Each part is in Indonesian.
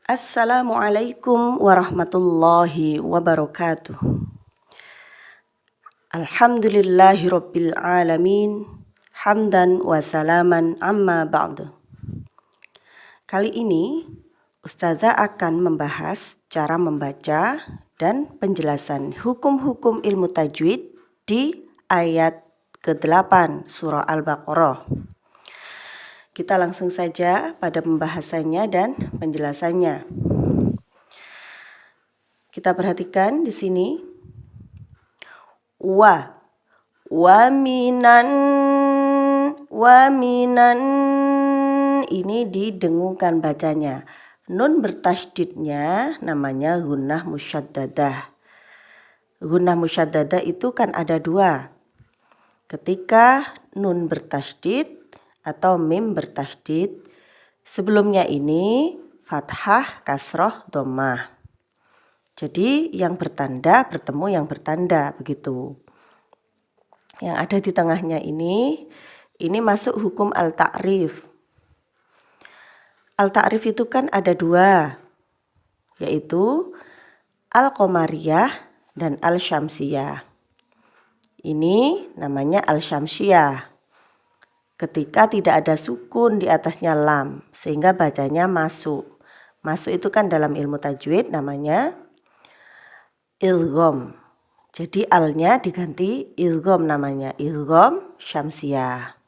Assalamualaikum warahmatullahi wabarakatuh. Alhamdulillahirabbil alamin. Hamdan wa salaman amma ba'du. Kali ini Ustazah akan membahas cara membaca dan penjelasan hukum-hukum ilmu tajwid di ayat ke-8 surah Al-Baqarah. Kita langsung saja pada pembahasannya dan penjelasannya. Kita perhatikan di sini wa minan ini didengungkan bacanya. Nun bertasydidnya namanya gunnah musyaddadah. Gunnah musyaddadah itu kan ada dua. Ketika nun bertasydid atau mim bertasydid, sebelumnya ini fathah, kasroh, dhammah. Jadi yang bertanda bertemu yang bertanda, begitu. Yang ada di tengahnya ini masuk hukum al-ta'rif. Al-ta'rif itu kan ada dua, yaitu al-qamariyah dan al-syamsiyah. Ini namanya al-syamsiyah. Ketika tidak ada sukun di atasnya lam, sehingga bacanya masuk. Masuk itu kan dalam ilmu tajwid namanya idgham. Jadi alnya diganti idgham namanya, idgham syamsiyah.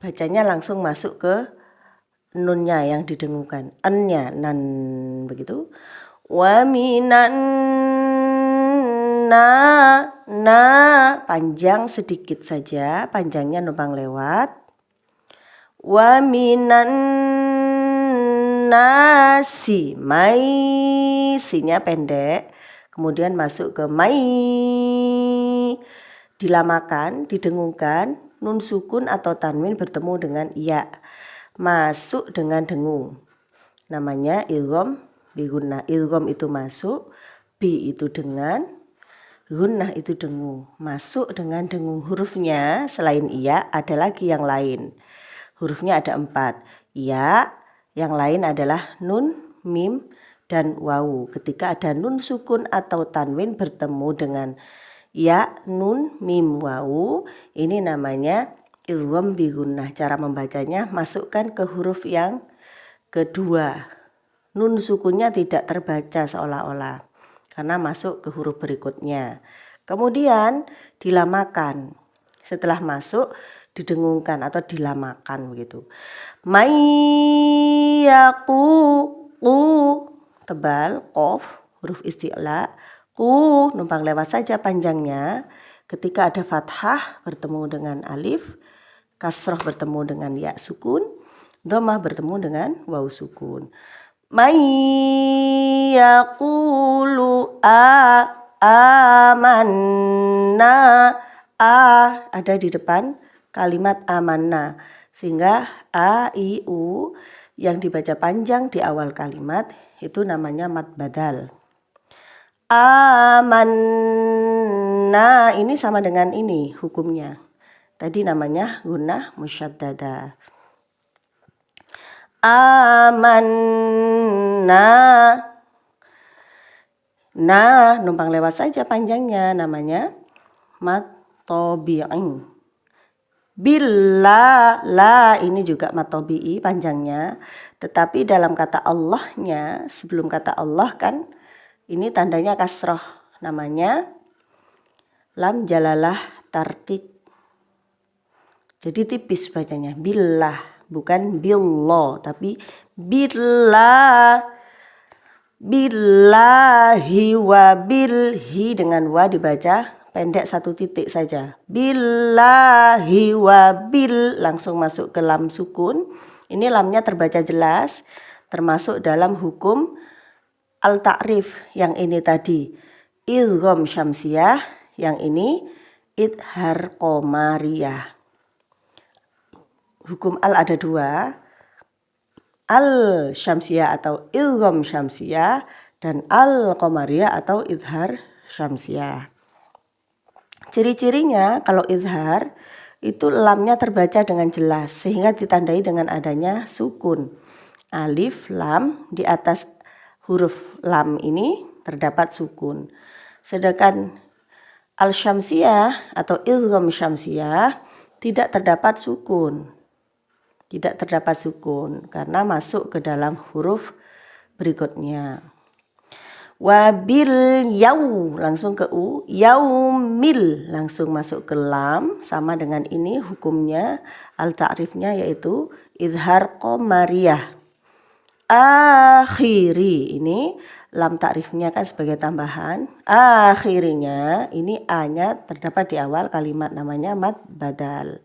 Bacanya langsung masuk ke nunnya yang didengungkan, ennya, nan, begitu. Wa minan panjang sedikit saja, panjangnya numpang lewat. Wa minan nasi, sinya pendek, kemudian masuk ke mai, dilamakan, didengungkan, nun sukun atau tanwin bertemu dengan ya, masuk dengan dengung, namanya idgham bi gunnah. Idgham itu masuk, bi itu dengan, gunnah itu dengung, masuk dengan dengung. Hurufnya selain iya ada lagi yang lain. Hurufnya ada 4. Ya, yang lain adalah nun, mim, dan wawu. Ketika ada nun sukun atau tanwin bertemu dengan ya, nun, mim, wawu, ini namanya idgham bi gunnah. Cara membacanya, masukkan ke huruf yang kedua. Nun sukunnya tidak terbaca seolah-olah, karena masuk ke huruf berikutnya. Kemudian dilamakan. Setelah masuk didengungkan atau dilamakan begitu. Mayyaku, tebal, qaf, huruf isti'la. Numpang lewat saja panjangnya. Ketika ada fathah bertemu dengan alif, kasroh bertemu dengan ya sukun, dhammah bertemu dengan waw sukun. Mayyaqulu amanna, ada di depan kalimat amanna, sehingga a, i, u yang dibaca panjang di awal kalimat itu namanya mad badal. Amanna ini sama dengan ini hukumnya. Tadi namanya gunnah musyaddadah. Amanna, numpang lewat saja panjangnya, namanya mad tabi'i. Billah, la ini juga mad tabi'i panjangnya, tetapi dalam kata Allahnya, sebelum kata Allah kan ini tandanya kasroh, namanya lam jalalah tarqiq. Jadi tipis bacanya, billah, bukan billah, tapi billah. Billahi wa bilhi, dengan wa dibaca pendek satu titik saja. Billahi wa bil, langsung masuk ke lam sukun. Ini lamnya terbaca jelas, termasuk dalam hukum al-ta'rif. Yang ini tadi idgham syamsiyah, yang ini idhar qamariyah. Hukum al ada dua, al-syamsiyah atau idgham syamsiyah, dan al-qamariyah atau idhar syamsiyah. Ciri-cirinya kalau izhar itu lamnya terbaca dengan jelas sehingga ditandai dengan adanya sukun. alif, lam, di atas huruf lam ini terdapat sukun. Sedangkan al-syamsiyah atau idgham syamsiyah tidak terdapat sukun. Tidak terdapat sukun karena masuk ke dalam huruf berikutnya. Wabil yau langsung ke u, yaumil langsung masuk ke lam, sama dengan ini hukumnya al-ta'rifnya yaitu izhar qamariyah. Akhiri ini lam ta'rifnya kan sebagai tambahan, akhirinya ini a-nya terdapat di awal kalimat namanya mad badal.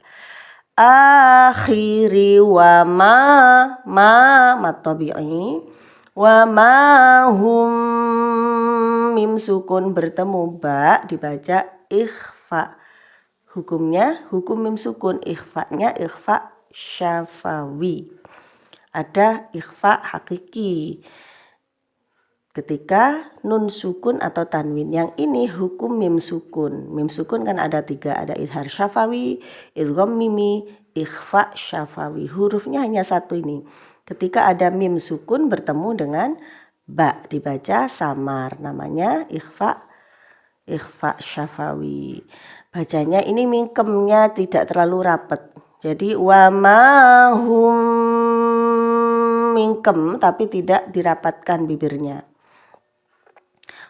Akhiri wa mad tabi'i wa ma hum mim sukun bertemu ba dibaca ikhfa. Hukumnya hukum mim sukun, ikhfa-nya ikhfa syafawi. Ada ikhfa hakiki ketika nun sukun atau tanwin. Yang ini hukum mim sukun. Mim sukun kan ada 3, ada izhar syafawi, idgham mimi, ikhfa syafawi. Hurufnya hanya 1 ini. Ketika ada mim sukun bertemu dengan ba dibaca samar, namanya ikhfa syafawi. Bacanya ini mingkemnya tidak terlalu rapat. Jadi wa ma hum mingkem tapi tidak dirapatkan bibirnya.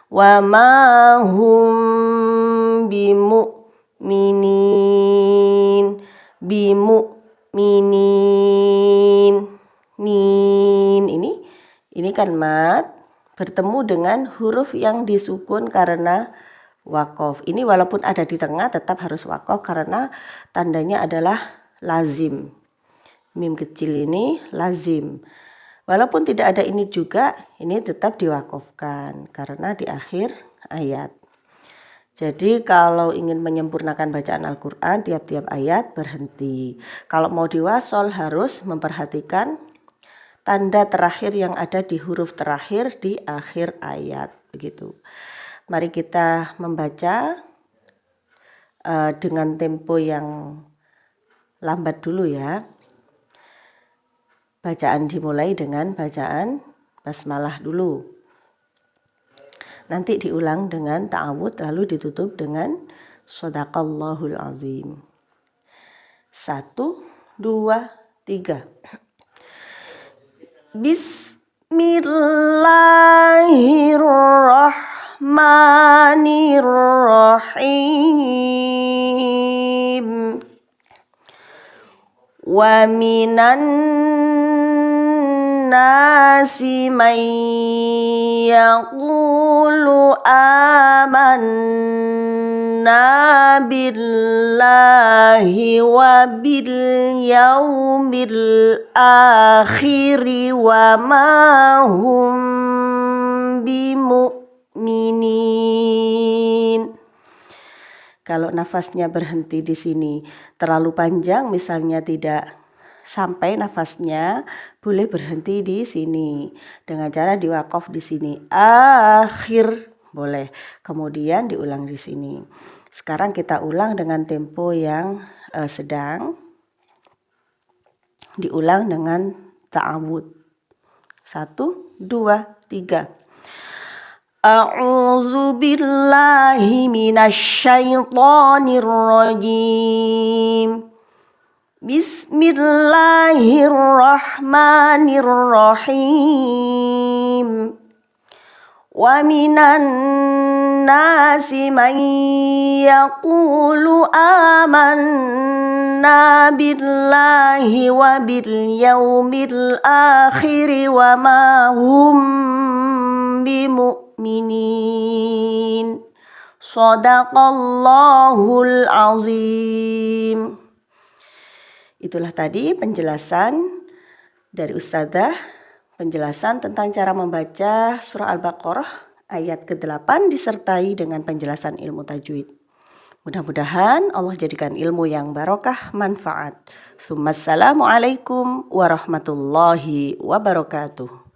Wa ma hum bimu'minin, nin ini kan mad bertemu dengan huruf yang disukun karena waqaf. Ini walaupun ada di tengah tetap harus waqaf karena tandanya adalah lazim. Mim kecil ini lazim. Walaupun tidak ada ini juga, ini tetap diwakafkan karena di akhir ayat. Jadi kalau ingin menyempurnakan bacaan Al-Quran, tiap-tiap ayat berhenti. Kalau mau diwasol harus memperhatikan tanda terakhir yang ada di huruf terakhir di akhir ayat. Begitu. Mari kita membaca dengan tempo yang lambat dulu ya. Bacaan dimulai dengan bacaan basmalah dulu. Nanti diulang dengan ta'awud lalu ditutup dengan shadaqallahul azim. 1, 2, 3. Bismillahirrahmanirrahim. Wa minan nasi man yaqulu amanna billahi wa bil yaumil akhiri wa ma hum bimu'minin. Kalau nafasnya berhenti di sini terlalu panjang, misalnya tidak sampai nafasnya, boleh berhenti di sini dengan cara diwakaf di sini. Akhir boleh. Kemudian diulang di sini. Sekarang kita ulang dengan tempo yang sedang. Diulang dengan ta'awud. 1, 2, 3. A'udzu billahi minasyaitonir rajim. Bismillahirrahmanirrahim. Wa minan nasi man yaqulu amanna billahi wa bil yaumil akhiri wa ma hum bimu'minin. Shadaqallahul azim. Itulah tadi penjelasan dari Ustadzah, penjelasan tentang cara membaca surah Al-Baqarah ayat ke-8 disertai dengan penjelasan ilmu tajwid. Mudah-mudahan Allah jadikan ilmu yang barokah manfaat. Assalamualaikum warahmatullahi wabarakatuh.